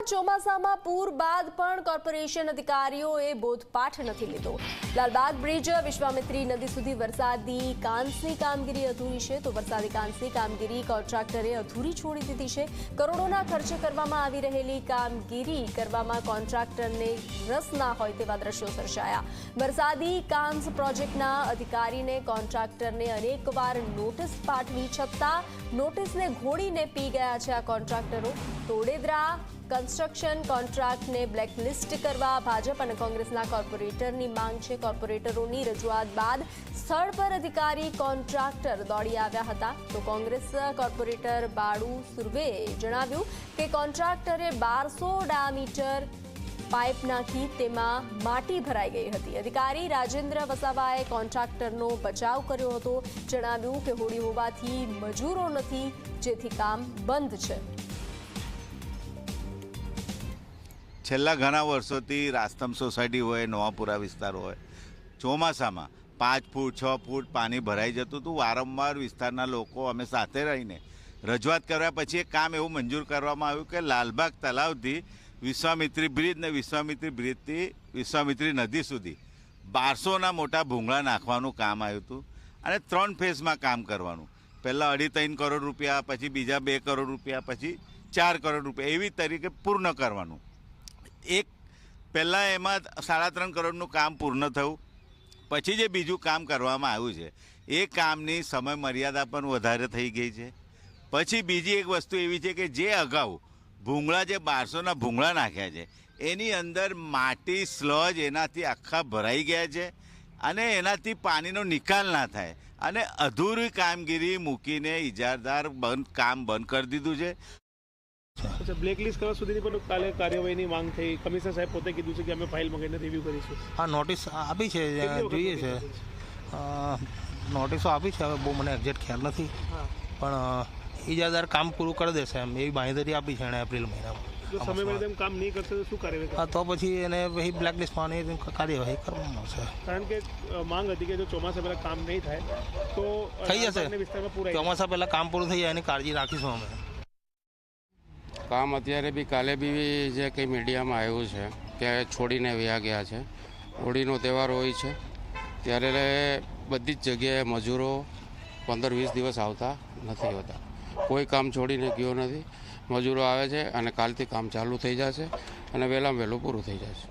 ચોમાસામાં પૂર બાદ પણ કોર્પોરેશન અધિકારીઓએ બોધપાઠ નથી લીધો। લાલબાગ બ્રિજ વિશ્વામિત્રી નદી સુધી વરસાદી કાંસની કામગીરી અધૂરી છે, તો વરસાદી કાંસની કામગીરી કોન્ટ્રાક્ટરે અધૂરી છોડી દીધી છે। કરોડોના ખર્ચે કરવામાં આવી રહેલી કામગીરી કરવામાં કોન્ટ્રાક્ટરને રસ ના હોય તેવા દ્રશ્યો સર્જાયા। વરસાદી કાંસ પ્રોજેક્ટના અધિકારીને કોન્ટ્રાક્ટરને અનેકવાર નોટિસ પાઠવી છતાં નોટિસને ઘોડીને પી ગયા છે આ કોન્ટ્રાક્ટરો। તોડેદરા કન્સ્ટ્રક્શન કોન્ટ્રાક્ટને બ્લેકલિસ્ટ કરવા ભાજપ અને કોંગ્રેસના કોર્પોરેટરની માંગ છે। કોર્પોરેટરોની રજૂઆત બાદ સ્થળ પર અધિકારી કોન્ટ્રાક્ટર દોડી આવ્યા હતા, તો કોંગ્રેસ કોર્પોરેટર બાળુ સુર્વેએ જણાવ્યું કે કોન્ટ્રાક્ટરે 1200 ડાયામીટર પાઇપ નાખી તેમાં માટી ભરાઈ ગઈ હતી। અધિકારી રાજેન્દ્ર વસાવાએ કોન્ટ્રાક્ટરનો બચાવ કર્યો હતો। જણાવ્યું કે હોળી હોવાથી મજૂરો નથી, જેથી કામ બંધ છે। છેલ્લા ઘણા વર્ષોથી રાસ્તમ સોસાયટી હોય, નવાપુરા વિસ્તાર હોય, ચોમાસામાં 5 ફૂટ 6 ફૂટ પાણી ભરાઈ જતું હતું। વારંવાર વિસ્તારના લોકો અમે સાથે રહીને રજૂઆત કર્યા પછી એક કામ એવું મંજૂર કરવામાં આવ્યું કે લાલબાગ તલાવથી વિશ્વામિત્રી બ્રિજ ને વિશ્વામિત્રી બ્રિજથી વિશ્વામિત્રી નદી સુધી 1200ના મોટા ભૂંગળા નાખવાનું કામ આવ્યું હતું અને 3 ફેઝમાં કામ કરવાનું। પહેલાં 2.5-3 કરોડ રૂપિયા, પછી બીજા 2 કરોડ રૂપિયા, પછી 4 કરોડ રૂપિયા એવી તરીકે પૂર્ણ કરવાનું। એક પહેલાં એમાં 3.5 કરોડનું કામ પૂર્ણ થયું, પછી જે બીજું કામ કરવામાં આવ્યું છે એ કામની સમય મર્યાદા પણ વધારે થઈ ગઈ છે। પછી બીજી એક વસ્તુ એવી છે કે જે અગાઉ ભૂંગળા જે 1200ના ભૂંગળા નાખ્યા છે એની અંદર માટી સ્લજ એનાથી આખા ભરાઈ ગયા છે અને એનાથી પાણીનો નિકાલ ના થાય અને અધૂરી કામગીરી મૂકીને ઇજારદાર કામ બંધ કરી દીધું છે। બ્લેકલિસ્ટ કરવા સુધીની પણ કાલે કાર્યવાહીની માંગ થઈ। કમિશનર સાહેબ પોતે કીધું છે કે અમે ફાઇલ મંગાવીને રિવ્યૂ કરીશું। હા, નોટિસ આપી છે, જોઈએ છે, નોટિસો આપી છે। હવે બહુ મને એક્ઝેક્ટ ખ્યાલ નથી, પણ ઇજાદાર કામ પૂરું કરી દેશે એમ એવી બાંહેધરી આપી છે એણે એપ્રિલ મહિનામાં। જો સમય મર્યાદામાં કામ નહીં કરશે તો શું કાર્યવાહી? હા, તો પછી એને પછી બ્લેકલિસ્ટમાં કાર્યવાહી કરવામાં આવશે। કારણ કે માંગ હતી કે જો ચોમાસા પહેલાં કામ નહીં થાય તો થઈ જશે। ચોમાસા પહેલાં કામ પૂરું થઈ જાય એની કાળજી રાખીશું અમે। કામ અત્યારે બી કાલે બી જે કંઈ મીડિયામાં આવ્યું છે કે છોડીને વયા ગયા છે। હોળીનો તહેવાર હોય છે ત્યારે બધી જ જગ્યાએ મજૂરો 15-20 દિવસ આવતા નથી હોતા। કોઈ કામ છોડીને ગયો નથી, મજૂરો આવે છે અને કાલથી કામ ચાલુ થઈ જશે અને વહેલામાં વહેલું પૂરું થઈ જશે।